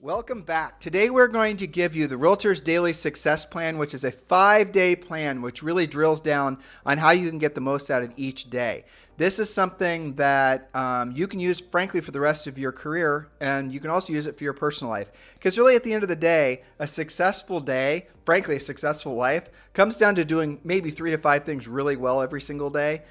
Welcome back. Today we're going to give you the Realtors Daily Success Plan, which is a 5-day plan which really drills down on how you can get the most out of each day. This is something that you can use, frankly, for the rest of your career, and you can also use it for your personal life. Because really, at the end of the day, a successful day, frankly, a successful life, comes down to doing maybe 3 to 5 things really well every single day.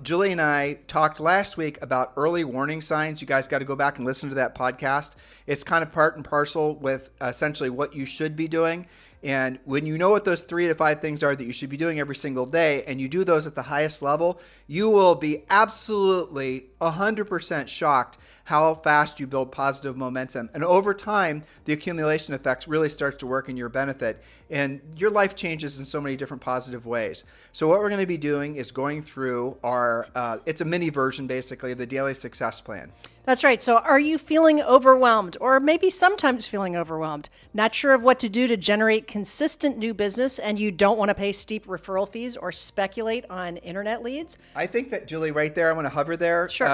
Julie and I talked last week about early warning signs. You guys got to go back and listen to that podcast. It's kind of part and parcel with essentially what you should be doing. And when you know what those 3 to 5 things are that you should be doing every single day, and you do those at the highest level, you will be absolutely 100% shocked how fast you build positive momentum. And over time, the accumulation effect really starts to work in your benefit, and your life changes in so many different positive ways. So what we're going to be doing is going through our, it's a mini version basically of the Daily Success Plan. That's right. So are you feeling overwhelmed, or maybe sometimes feeling overwhelmed, not sure of what to do to generate consistent new business, and you don't want to pay steep referral fees or speculate on internet leads? I think that, Julie, right there, I want to hover there. Sure.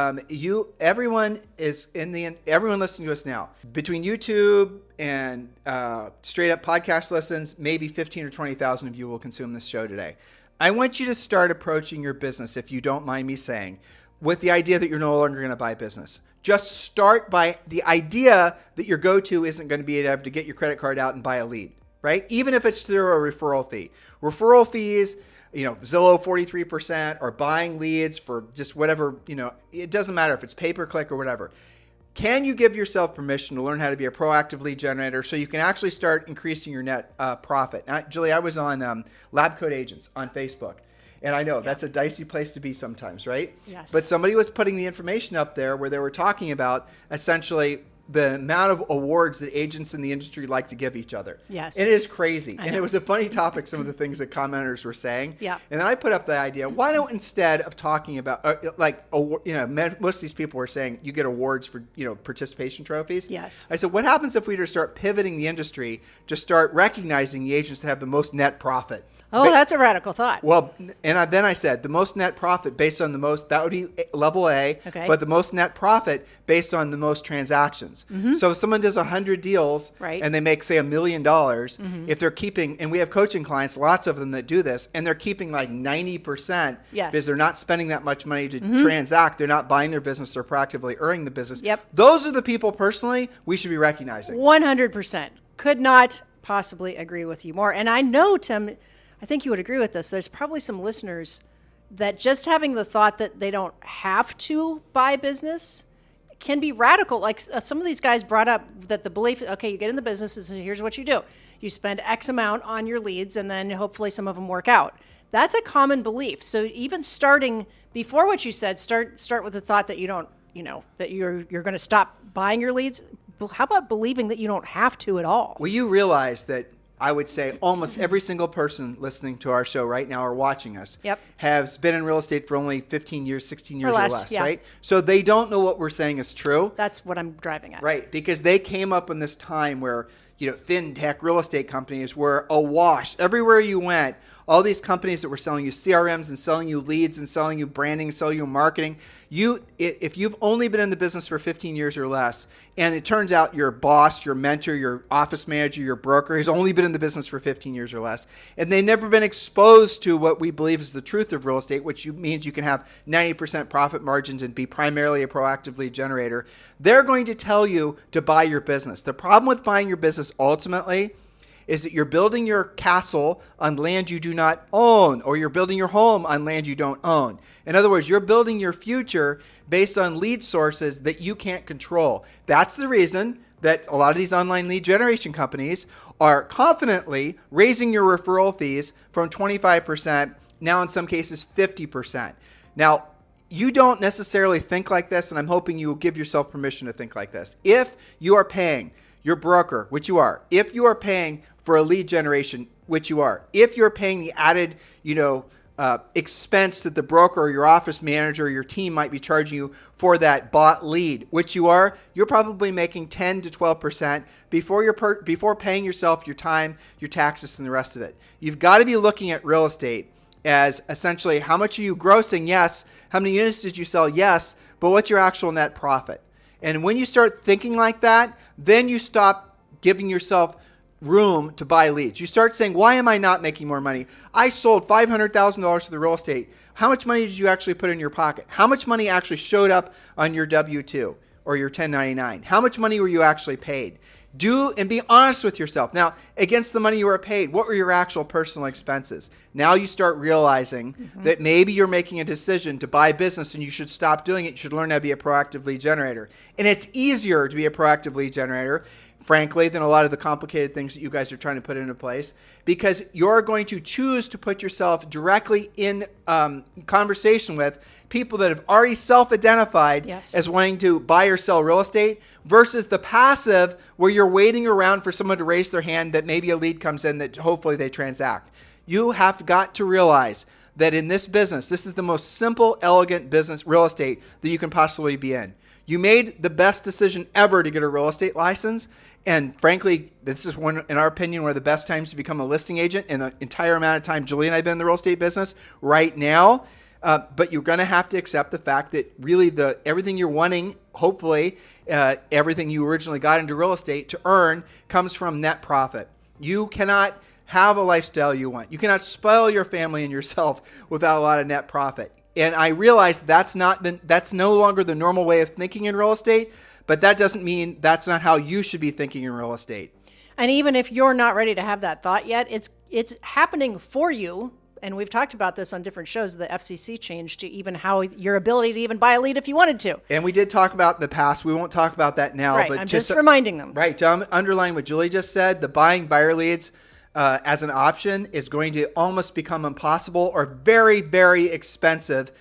Everyone listening to us now, between YouTube and straight up podcast listens, maybe 15 or 20,000 of you will consume this show today. I want you to start approaching your business, if you don't mind me saying, with the idea that you're no longer going to buy business. Just start by the idea that your go-to isn't going to be able to get your credit card out and buy a lead, right? Even if it's through a referral fee. Referral fees, Zillow 43%, or buying leads for just whatever, it doesn't matter if it's pay-per-click or whatever. Can you give yourself permission to learn how to be a proactive lead generator so you can actually start increasing your net profit? Now, Julie, I was on Lab Coat Agents on Facebook. And I know that's a dicey place to be sometimes, right? Yes. But somebody was putting the information up there where they were talking about essentially the amount of awards that agents in the industry like to give each other. Yes. It is crazy. And it was a funny topic, some of the things that commenters were saying. Yeah. And then I put up the idea, why don't, instead of talking about, most of these people were saying you get awards for, participation trophies. Yes. I said, what happens if we were to start pivoting the industry to start recognizing the agents that have the most net profit? Oh, that's a radical thought. Well, and then I said the most net profit based on that would be level A, okay. But the most net profit based on the most transactions. Mm-hmm. So if someone does 100 deals and they make, say, $1 million, if they're keeping, and we have coaching clients, lots of them that do this, and they're keeping like 90% because they're not spending that much money to transact, they're not buying their business, they're proactively earning the business. Yep. Those are the people personally we should be recognizing. 100%. Could not possibly agree with you more. And I know, Tim, I think you would agree with this. There's probably some listeners that just having the thought that they don't have to buy business can be radical. Like some of these guys brought up that the belief, okay, you get in the business and here's what you do. You spend X amount on your leads and then hopefully some of them work out. That's a common belief. So even starting before what you said, start with the thought that you don't, that you're going to stop buying your leads. How about believing that you don't have to at all? Well, you realize that I would say almost every single person listening to our show right now or watching us has been in real estate for only 15 years, 16 years or less, right? So they don't know what we're saying is true. That's what I'm driving at. Right, because they came up in this time where, fintech real estate companies were awash. Everywhere you went, all these companies that were selling you CRMs and selling you leads and selling you branding and selling you marketing, if you've only been in the business for 15 years or less, and it turns out your boss, your mentor, your office manager, your broker has only been in the business for 15 years or less, and they've never been exposed to what we believe is the truth of real estate, which means you can have 90% profit margins and be primarily a proactive lead generator, they're going to tell you to buy your business. The problem with buying your business ultimately is that you're building your castle on land you do not own, or you're building your home on land you don't own. In other words, you're building your future based on lead sources that you can't control. That's the reason that a lot of these online lead generation companies are confidently raising your referral fees from 25%, now in some cases 50%. Now, you don't necessarily think like this, and I'm hoping you will give yourself permission to think like this. If you are paying your broker, which you are, if you are paying for a lead generation, which you are, if you're paying the added, expense that the broker or your office manager or your team might be charging you for that bought lead, which you are, you're probably making 10 to 12% before paying yourself your time, your taxes, and the rest of it. You've got to be looking at real estate as essentially how much are you grossing? Yes. How many units did you sell? Yes. But what's your actual net profit? And when you start thinking like that, then you stop giving yourself room to buy leads. You start saying, why am I not making more money? I sold $500,000 to the real estate. How much money did you actually put in your pocket? How much money actually showed up on your W-2 or your 1099? How much money were you actually paid? Do and be honest with yourself. Now, against the money you were paid, what were your actual personal expenses? Now you start realizing that maybe you're making a decision to buy business and you should stop doing it. You should learn how to be a proactive lead generator. And it's easier to be a proactive lead generator, frankly, than a lot of the complicated things that you guys are trying to put into place, because you're going to choose to put yourself directly in conversation with people that have already self-identified as wanting to buy or sell real estate, versus the passive where you're waiting around for someone to raise their hand that maybe a lead comes in that hopefully they transact. You have got to realize that in this business, this is the most simple, elegant business, real estate, that you can possibly be in. You made the best decision ever to get a real estate license. And frankly, this is one, in our opinion, one of the best times to become a listing agent in the entire amount of time Julie and I have been in the real estate business right now. But you're going to have to accept the fact that really everything you're wanting, hopefully, everything you originally got into real estate to earn comes from net profit. You cannot have a lifestyle you want. You cannot spoil your family and yourself without a lot of net profit. And I realize that's no longer the normal way of thinking in real estate, but that doesn't mean that's not how you should be thinking in real estate. And even if you're not ready to have that thought yet, it's happening for you. And we've talked about this on different shows, the FCC changed to even how your ability to even buy a lead if you wanted to. And we did talk about in the past. We won't talk about that now. Right, but I'm just reminding them. Right, to underline what Julie just said, the buying buyer leads as an option is going to almost become impossible or very, very expensive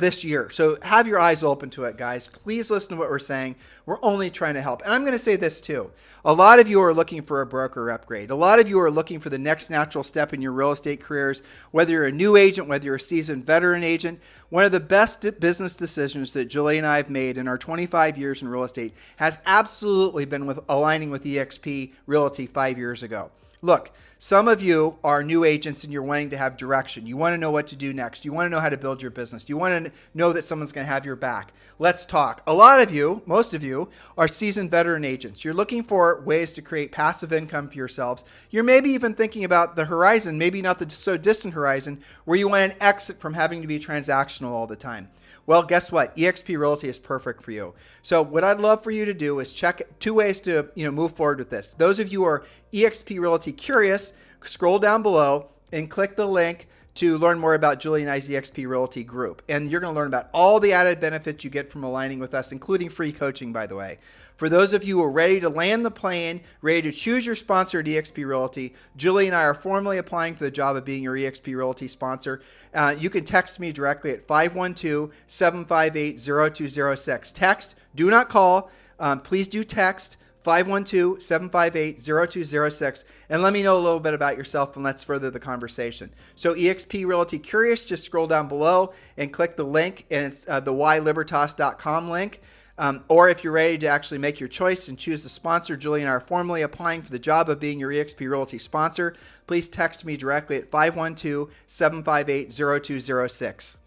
this year. So have your eyes open to it, guys. Please listen to what we're saying. We're only trying to help. And I'm going to say this too. A lot of you are looking for a broker upgrade. A lot of you are looking for the next natural step in your real estate careers, whether you're a new agent, whether you're a seasoned veteran agent. One of the best business decisions that Julie and I have made in our 25 years in real estate has absolutely been with aligning with Exp Realty 5 years ago. Look, some of you are new agents and you're wanting to have direction. You want to know what to do next. You want to know how to build your business. You want to know that someone's going to have your back. Let's talk. A lot of you, most of you, are seasoned veteran agents. You're looking for ways to create passive income for yourselves. You're maybe even thinking about the horizon, maybe not the so distant horizon, where you want an exit from having to be transactional all the time. Well, guess what? Exp Realty is perfect for you. So what I'd love for you to do is check two ways to move forward with this. Those of you who are Exp Realty curious, scroll down below and click the link to learn more about Julie and I's Exp Realty Group. And you're going to learn about all the added benefits you get from aligning with us, including free coaching, by the way. For those of you who are ready to land the plane, ready to choose your sponsor at Exp Realty, Julie and I are formally applying for the job of being your Exp Realty sponsor. You can text me directly at 512-758-0206. Text, do not call. Please do text 512-758-0206 and let me know a little bit about yourself and let's further the conversation. So Exp Realty Curious, just scroll down below and click the link, and it's the ylibertas.com link. Or if you're ready to actually make your choice and choose the sponsor, Julie and I are formally applying for the job of being your Exp Realty sponsor. Please text me directly at 512-758-0206.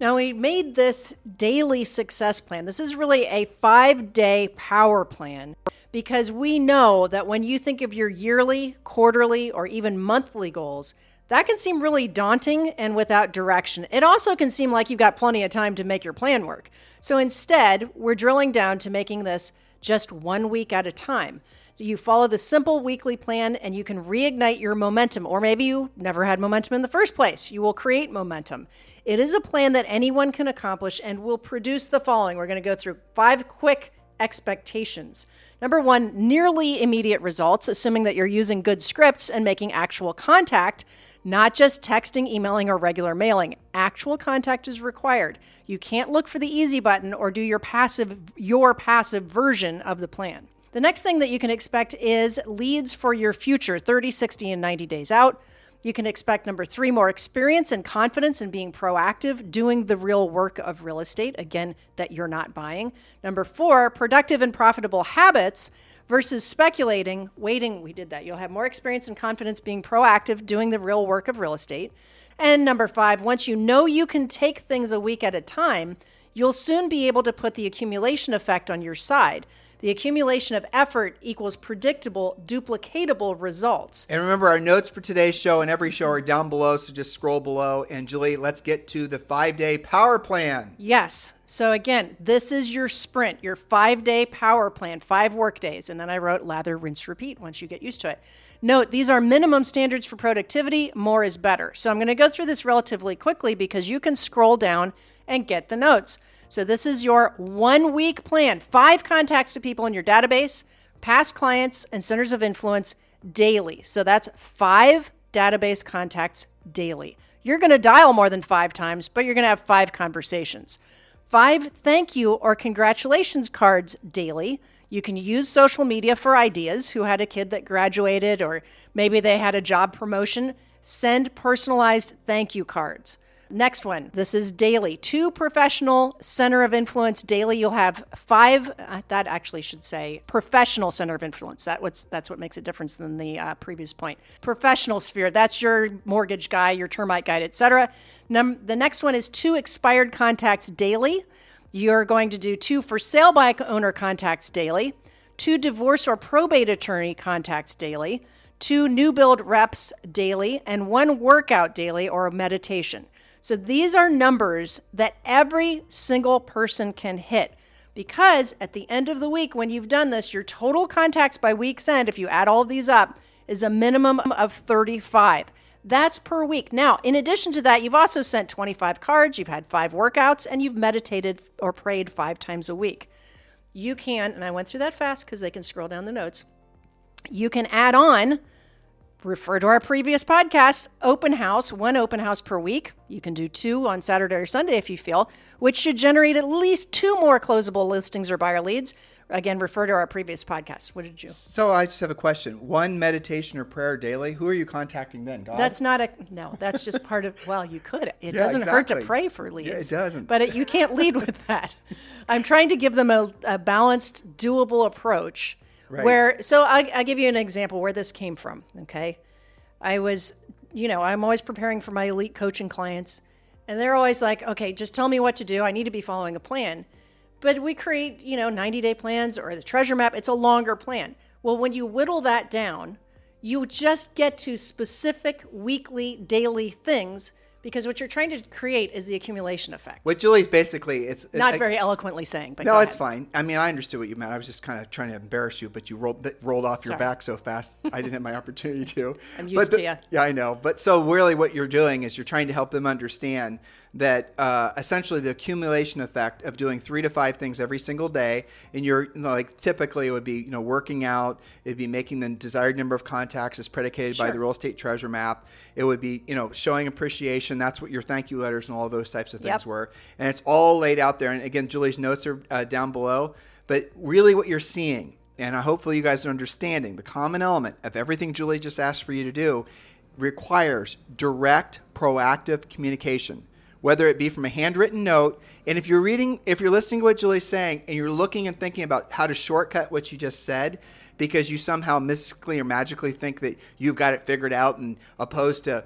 Now, we made this daily success plan. This is really a 5-day power plan, because we know that when you think of your yearly, quarterly, or even monthly goals, that can seem really daunting and without direction. It also can seem like you've got plenty of time to make your plan work. So instead, we're drilling down to making this just 1 week at a time. You follow the simple weekly plan and you can reignite your momentum, or maybe you never had momentum in the first place. You will create momentum. It is a plan that anyone can accomplish and will produce the following. We're going to go through 5 quick expectations. Number 1, nearly immediate results, assuming that you're using good scripts and making actual contact, not just texting, emailing, or regular mailing. Actual contact is required. You can't look for the easy button or do your passive version of the plan. The next thing that you can expect is leads for your future, 30, 60, and 90 days out. You can expect, number 3, more experience and confidence in being proactive, doing the real work of real estate, again, that you're not buying. Number 4, productive and profitable habits versus speculating, waiting. We did that. You'll have more experience and confidence being proactive, doing the real work of real estate. And number 5, once you know you can take things a week at a time, you'll soon be able to put the accumulation effect on your side. The accumulation of effort equals predictable, duplicatable results. And remember, our notes for today's show and every show are down below, so just scroll below. And Julie, let's get to the 5-day power plan. Yes. So again, this is your sprint, your 5-day power plan, 5 work days. And then I wrote lather, rinse, repeat once you get used to it. Note, these are minimum standards for productivity. More is better. So I'm going to go through this relatively quickly because you can scroll down and get the notes. So this is your 1-week plan. 5 contacts to people in your database, past clients, and centers of influence daily. So that's 5 database contacts daily. You're going to dial more than 5 times, but you're going to have 5 conversations. 5 thank you or congratulations cards daily. You can use social media for ideas. Who had a kid that graduated, or maybe they had a job promotion? Send personalized thank you cards. Next one, this is daily. 2 professional center of influence daily. You'll have 5, that actually should say professional center of influence. That's what makes a difference than the previous point. Professional sphere, that's your mortgage guy, your termite guide, etc. The next one is 2 expired contacts daily. You're going to do 2 for sale by owner contacts daily, 2 divorce or probate attorney contacts daily, 2 new build reps daily, and 1 workout daily or a meditation. So these are numbers that every single person can hit, because at the end of the week, when you've done this, your total contacts by week's end, if you add all of these up, is a minimum of 35. That's per week. Now, in addition to that, you've also sent 25 cards, you've had 5 workouts, and you've meditated or prayed 5 times a week. You can, and I went through that fast because they can scroll down the notes, you can add on, refer to our previous podcast, open house, 1 open house per week. You can do 2 on Saturday or Sunday if you feel, which should generate at least 2 more closable listings or buyer leads. Again, refer to our previous podcast. What did you? So I just have a question. 1 meditation or prayer daily. Who are you contacting then? God? That's not no, that's just part of, well, you could. It Yeah, doesn't hurt to exactly. pray for leads. Yeah, it doesn't. But you can't lead with that. I'm trying to give them a balanced, doable approach. Right. So I'll give you an example where this came from, okay? I'm always preparing for my elite coaching clients, and they're always like, okay, just tell me what to do. I need to be following a plan. But we create, 90-day plans or the treasure map. It's a longer plan. Well, when you whittle that down, you just get to specific weekly, daily things, because what you're trying to create is the accumulation effect. What Julie's basically, it's Not very eloquently saying, but no, go it's ahead. fine. I mean, I understood what you meant. I was just kind of trying to embarrass you, but you rolled off your Sorry. back so fast. I didn't have my opportunity to. I'm used to ya. Yeah, I know. But so really what you're doing is you're trying to help them understand that essentially the accumulation effect of doing 3 to 5 things every single day, and you're like typically it would be working out, it'd be making the desired number of contacts as predicated by Sure. the real estate treasure map. It would be showing appreciation. That's what your thank you letters and all those types of things Yep. were, and it's all laid out there. And again, Julie's notes are down below. But really, what you're seeing, and hopefully you guys are understanding, the common element of everything Julie just asked for you to do requires direct, proactive communication. Whether it be from a handwritten note, and if you're listening to what Julie's saying, and you're looking and thinking about how to shortcut what she just said, because you somehow mystically or magically think that you've got it figured out, and opposed to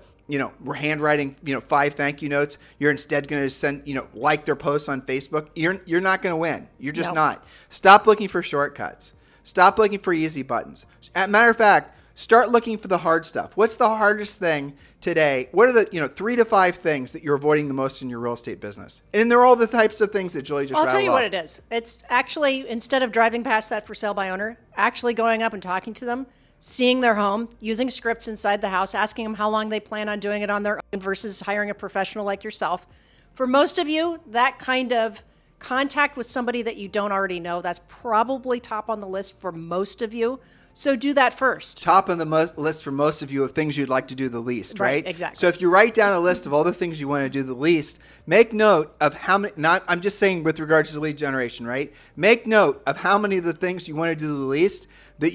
we're handwriting 5 thank you notes, you're instead going to send like their posts on Facebook. You're not going to win. You're just No. not. Stop looking for shortcuts. Stop looking for easy buttons. As a matter of fact, start looking for the hard stuff. What's the hardest thing today? What are the 3 to 5 things that you're avoiding the most in your real estate business? And they're all the types of things that Julie just I'll tell rattled you off. what it is. It's actually, instead of driving past that for sale by owner, actually going up and talking to them, seeing their home, using scripts inside the house, asking them how long they plan on doing it on their own versus hiring a professional like yourself. For most of you, that kind of contact with somebody that you don't already know, that's probably top on the list for most of you. So do that first. Top on the list for most of you of things you'd like to do the least, right? Exactly. So if you write down a list of all the things you want to do the least, make note of how many, I'm just saying with regards to lead generation, right? Make note of how many of the things you want to do the least that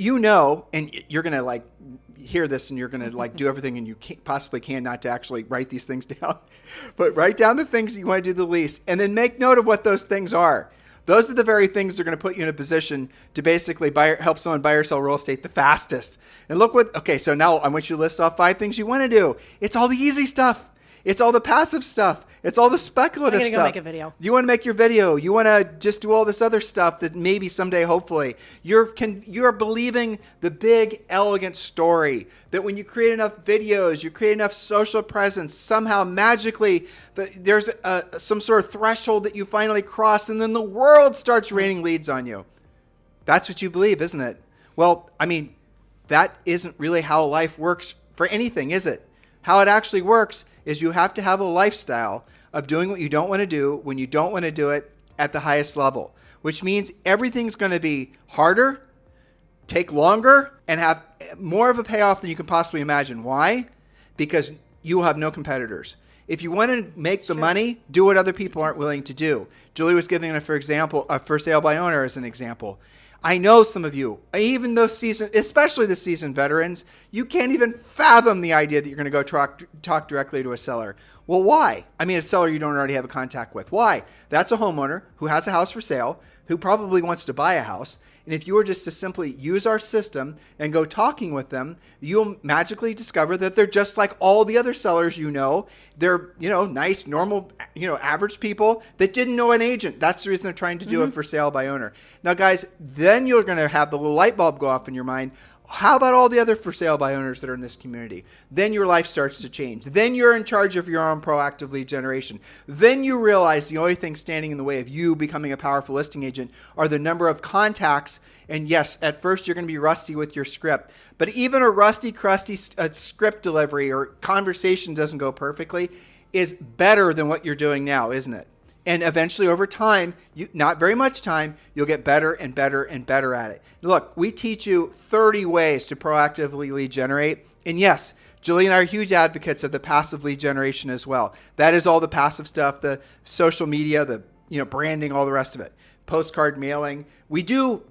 and you're going to hear this and you're going to do everything and you possibly can not to actually write these things down. But write down the things that you want to do the least, and then make note of what those things are. Those are the very things that are going to put you in a position to basically help someone buy or sell real estate the fastest. And so now I want you to list off 5 things you want to do. It's all the easy stuff. It's all the passive stuff. It's all the speculative I'm stuff. gonna go make a video. You want to make your video. You want to just do all this other stuff that maybe someday, hopefully, you're believing the big, elegant story that when you create enough videos, you create enough social presence, somehow magically there's some sort of threshold that you finally cross, and then the world starts raining leads on you. That's what you believe, isn't it? Well, I mean, that isn't really how life works for anything, is it? How it actually works is you have to have a lifestyle of doing what you don't want to do when you don't want to do it at the highest level, which means everything's going to be harder, take longer, and have more of a payoff than you can possibly imagine. Why? Because you will have no competitors. If you want to make the money, do what other people aren't willing to do. Julie was giving it, for example, a for sale by owner as an example. I know some of you, even those especially the seasoned veterans, you can't even fathom the idea that you're going to go talk directly to a seller. Well, why? I mean, a seller you don't already have a contact with. Why? That's a homeowner who has a house for sale, who probably wants to buy a house. And if you were just to simply use our system and go talking with them, you'll magically discover that they're just like all the other sellers you know. They're, nice, normal, average people that didn't know an agent. That's the reason they're trying to do it for sale by owner. Now, guys, then you're going to have the little light bulb go off in your mind. How about all the other for sale by owners that are in this community? Then your life starts to change. Then you're in charge of your own proactive lead generation. Then you realize the only thing standing in the way of you becoming a powerful listing agent are the number of contacts. And yes, at first you're going to be rusty with your script. But even a rusty, crusty script delivery or conversation doesn't go perfectly is better than what you're doing now, isn't it? And eventually over time, not very much time, you'll get better and better and better at it. Look, we teach you 30 ways to proactively lead generate. And yes, Julie and I are huge advocates of the passive lead generation as well. That is all the passive stuff, the social media, the branding, all the rest of it. Postcard mailing. We do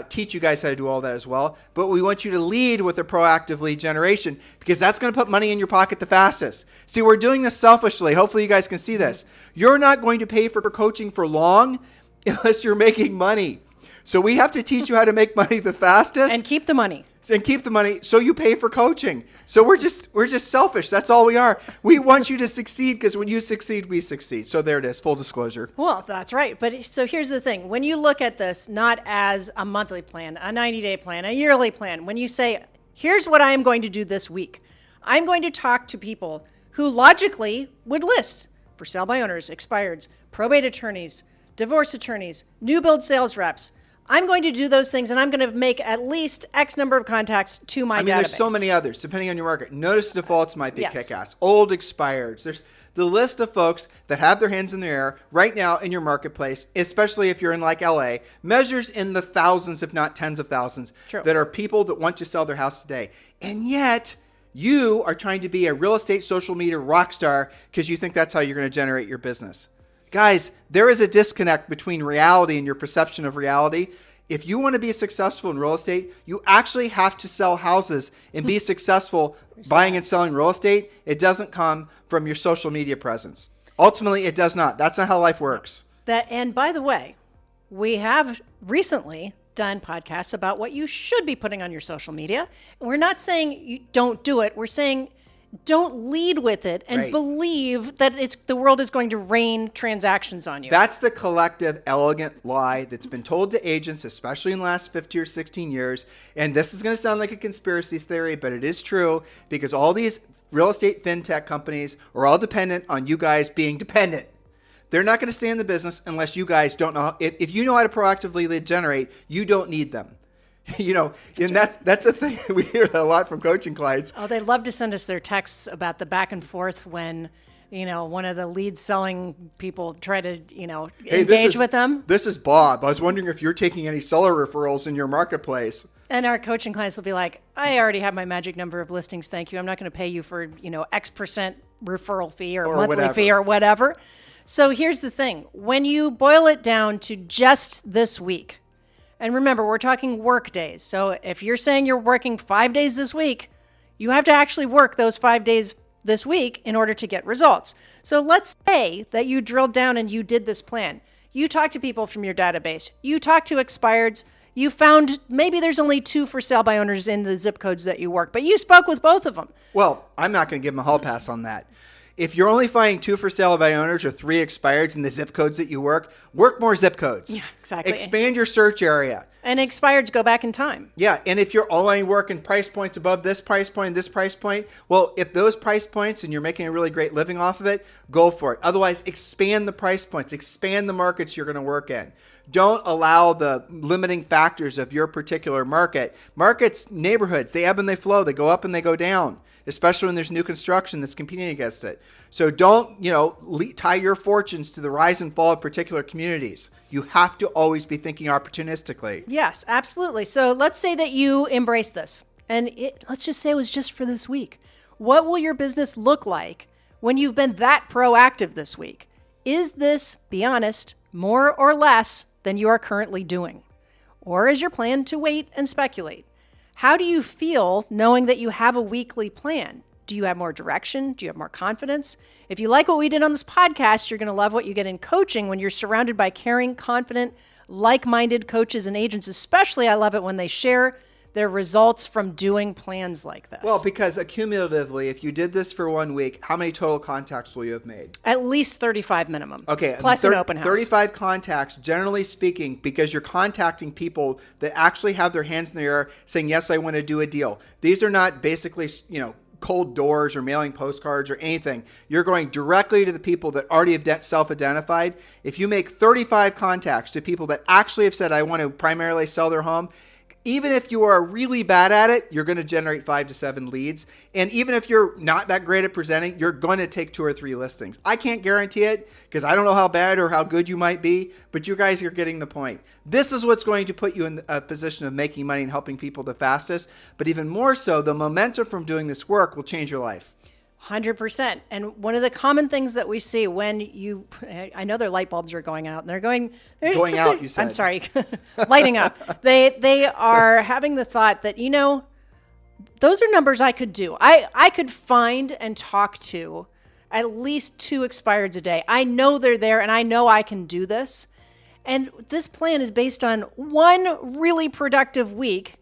teach you guys how to do all that as well, but we want you to lead with the proactive lead generation because that's going to put money in your pocket the fastest. See, we're doing this selfishly. Hopefully you guys can see this. You're not going to pay for coaching for long unless you're making money. So we have to teach you how to make money the fastest. And keep the money. And keep the money so you pay for coaching. So we're just selfish. That's all we are. We want you to succeed because when you succeed, we succeed. So there it is, full disclosure. Well, that's right. But so here's the thing. When you look at this not as a monthly plan, a 90-day plan, a yearly plan, when you say, here's what I am going to do this week, I'm going to talk to people who logically would list for sale by owners, expireds, probate attorneys, divorce attorneys, new build sales reps. I'm going to do those things, and I'm going to make at least X number of contacts to my database. There's so many others, depending on your market. Notice defaults might be kick-ass. Old expireds. There's the list of folks that have their hands in the air right now in your marketplace, especially if you're in like LA, measures in the thousands, if not tens of thousands, that are people that want to sell their house today. And yet, you are trying to be a real estate social media rock star because you think that's how you're going to generate your business. Guys, there is a disconnect between reality and your perception of reality. If you want to be successful in real estate, you actually have to sell houses and be successful buying and selling real estate. It doesn't come from your social media presence. Ultimately, it does not. That's not how life works. And by the way, we have recently done podcasts about what you should be putting on your social media. We're not saying you don't do it. We're saying don't lead with it and believe that the world is going to rain transactions on you. That's the collective, elegant lie that's been told to agents, especially in the last 50 or 16 years. And this is going to sound like a conspiracy theory, but it is true because all these real estate fintech companies are all dependent on you guys being dependent. They're not going to stay in the business unless you guys don't know. If you know how to proactively lead generate, you don't need them. And that's a thing. We hear that a lot from coaching clients. Oh, they love to send us their texts about the back and forth when, one of the lead selling people try to, engage with them. This is Bob. I was wondering if you're taking any seller referrals in your marketplace. And our coaching clients will be like, I already have my magic number of listings. Thank you. I'm not going to pay you for, X% referral fee or monthly whatever. fee or whatever. So here's the thing. When you boil it down to just this week, and remember, we're talking work days. So if you're saying you're working 5 days this week, you have to actually work those 5 days this week in order to get results. So let's say that you drilled down and you did this plan. You talked to people from your database. You talked to expireds. You found maybe there's only 2 for sale by owners in the zip codes that you work, but you spoke with both of them. Well, I'm not going to give them a hall pass on that. If you're only finding 2 for sale by owners or 3 expireds in the zip codes that you work more zip codes. Yeah, exactly. Expand your search area. And expireds go back in time. Yeah, and if you're only working price points above this price point, this price point, well, if those price points and you're making a really great living off of it, go for it. Otherwise, expand the price points, expand the markets you're going to work in. Don't allow the limiting factors of your particular market. Markets, neighborhoods, they ebb and they flow. They go up and they go down, especially when there's new construction that's competing against it. So don't, tie your fortunes to the rise and fall of particular communities. You have to always be thinking opportunistically. Yes, absolutely. So let's say that you embrace this, and let's just say it was just for this week. What will your business look like when you've been that proactive this week? Is this, be honest, more or less than you are currently doing? Or is your plan to wait and speculate? How do you feel knowing that you have a weekly plan? Do you have more direction? Do you have more confidence? If you like what we did on this podcast, you're going to love what you get in coaching when you're surrounded by caring, confident, like-minded coaches and agents. Especially, I love it when they share their results from doing plans like this. Well, because accumulatively, if you did this for 1 week, how many total contacts will you have made? At least 35 minimum. Okay. Plus an open house. 35 contacts, generally speaking, because you're contacting people that actually have their hands in the air saying, yes, I want to do a deal. These are not basically, cold doors or mailing postcards or anything. You're going directly to the people that already have self-identified. If you make 35 contacts to people that actually have said, I want to primarily sell their home, even if you are really bad at it, you're going to generate 5 to 7 leads. And even if you're not that great at presenting, you're going to take 2 or 3 listings. I can't guarantee it because I don't know how bad or how good you might be, but you guys are getting the point. This is what's going to put you in a position of making money and helping people the fastest. But even more so, the momentum from doing this work will change your life. 100%. And one of the common things that we see when I know their light bulbs are going out and they're going out, you said. I'm sorry, lighting up. They are having the thought that, those are numbers I could do. I could find and talk to at least 2 expireds a day. I know they're there and I know I can do this. And this plan is based on one really productive week.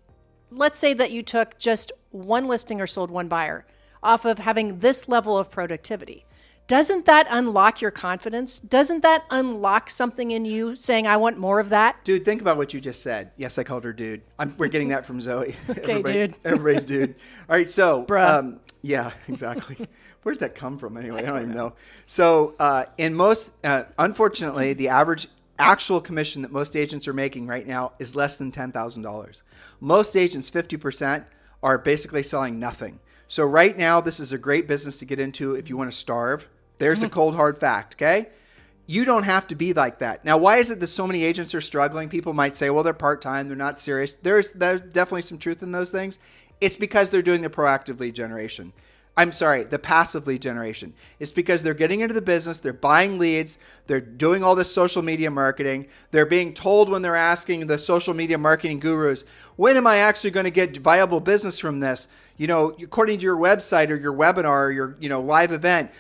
Let's say that you took just 1 listing or sold 1 buyer off of having this level of productivity. Doesn't that unlock your confidence? Doesn't that unlock something in you saying, I want more of that? Dude, think about what you just said. Yes, I called her dude. We're getting that from Zoe. Okay, dude. Everybody's dude. All right, so. Bruh. Yeah, exactly. Where did that come from anyway? I don't even know. So in most, unfortunately, the average actual commission that most agents are making right now is less than $10,000. Most agents, 50%, are basically selling nothing. So right now, this is a great business to get into if you want to starve. There's a cold, hard fact, okay? You don't have to be like that. Now, why is it that so many agents are struggling? People might say, well, they're part-time, they're not serious. There's definitely some truth in those things. It's because they're doing the proactive lead generation. The passive lead generation. It's because they're getting into the business, they're buying leads, they're doing all this social media marketing. They're being told when they're asking the social media marketing gurus, when am I actually going to get viable business from this? According to your website or your webinar or your, live event,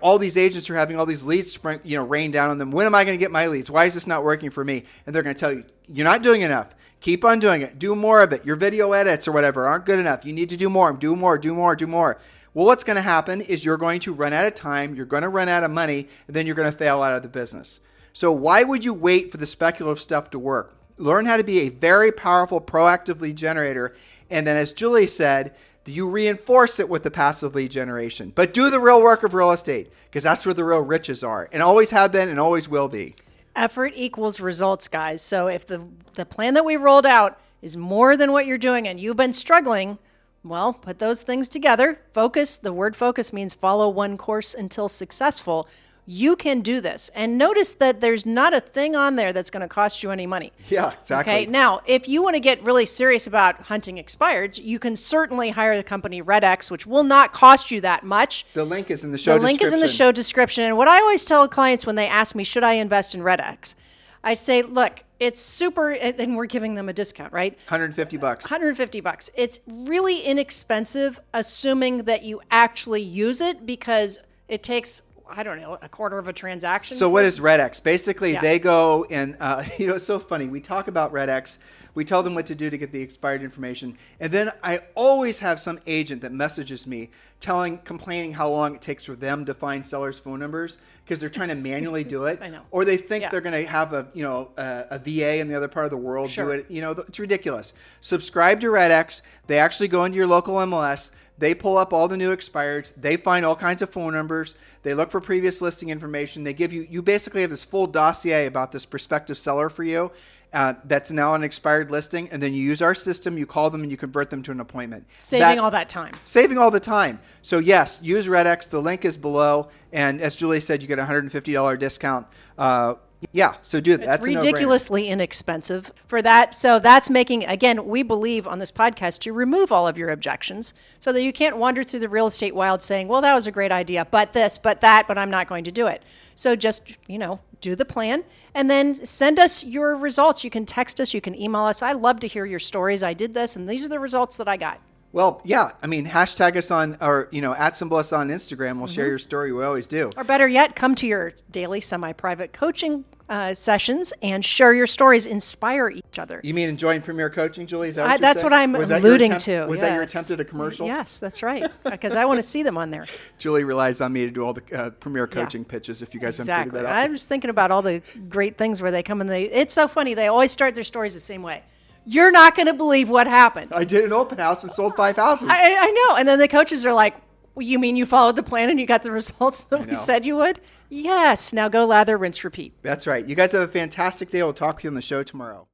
all these agents are having all these leads, rain down on them. When am I going to get my leads? Why is this not working for me? And they're going to tell you, you're not doing enough. Keep on doing it. Do more of it. Your video edits or whatever aren't good enough. You need to do more. Do more, do more, do more. Well, what's going to happen is you're going to run out of time, you're going to run out of money, and then you're going to fail out of the business. So why would you wait for the speculative stuff to work? Learn how to be a very powerful proactive lead generator. And then as Julie said, you reinforce it with the passive lead generation. But do the real work of real estate because that's where the real riches are and always have been and always will be. Effort equals results, guys. So if the plan that we rolled out is more than what you're doing and you've been struggling, well, put those things together. Focus. The word focus means follow one course until successful. You can do this. And notice that there's not a thing on there that's going to cost you any money. Yeah, exactly. Okay. Now, if you want to get really serious about hunting expireds, you can certainly hire the company Redex, which will not cost you that much. The link is in the show description. The link is in the show description. And what I always tell clients when they ask me, should I invest in Redex? I say, look, it's super, and we're giving them a discount, right? $150. $150. It's really inexpensive, assuming that you actually use it because it takes I don't know, a quarter of a transaction. So what is Redex? Basically, Yeah. they go and, it's so funny. We talk about Redex. We tell them what to do to get the expired information. And then I always have some agent that messages me complaining how long it takes for them to find sellers' phone numbers because they're trying to manually do it. I know. Or they think Yeah. they're going to have a VA in the other part of the world do Sure. it. It's ridiculous. Subscribe to Redex. They actually go into your local MLS. They pull up all the new expireds. They find all kinds of phone numbers. They look for previous listing information. They give you basically have this full dossier about this prospective seller for you that's now an expired listing. And then you use our system, you call them, and you convert them to an appointment. Saving all that time. Saving all the time. So yes, use Redex. The link is below. And as Julie said, you get a $150 discount. So do that. That's It's a no-brainer. ridiculously inexpensive for that. So that's making, again, we believe on this podcast to remove all of your objections so that you can't wander through the real estate wild saying, well, that was a great idea, but this, but that, but I'm not going to do it. So just, do the plan and then send us your results. You can text us, you can email us. I love to hear your stories. I did this and these are the results that I got. Well, yeah. I mean, hashtag us on, or, @ us on Instagram. We'll share your story. We always do. Or better yet, come to your daily semi-private coaching sessions and share your stories, inspire each other. You mean enjoying Premier Coaching, Julie? Is that what you're That's saying? what I'm Was that your alluding attempt- to. Was that your yes. attempt at a commercial? Yes, that's right. Because I want to see them on there. Julie relies on me to do all the Premier Coaching pitches. If you guys haven't Exactly. figured that out. I was thinking about all the great things where they come and it's so funny. They always start their stories the same way. You're not going to believe what happened. I did an open house and sold 5 houses. I know. And then the coaches are like, well, you mean you followed the plan and you got the results that we know. said you would? Yes. Now go lather, rinse, repeat. That's right. You guys have a fantastic day. We'll talk to you on the show tomorrow.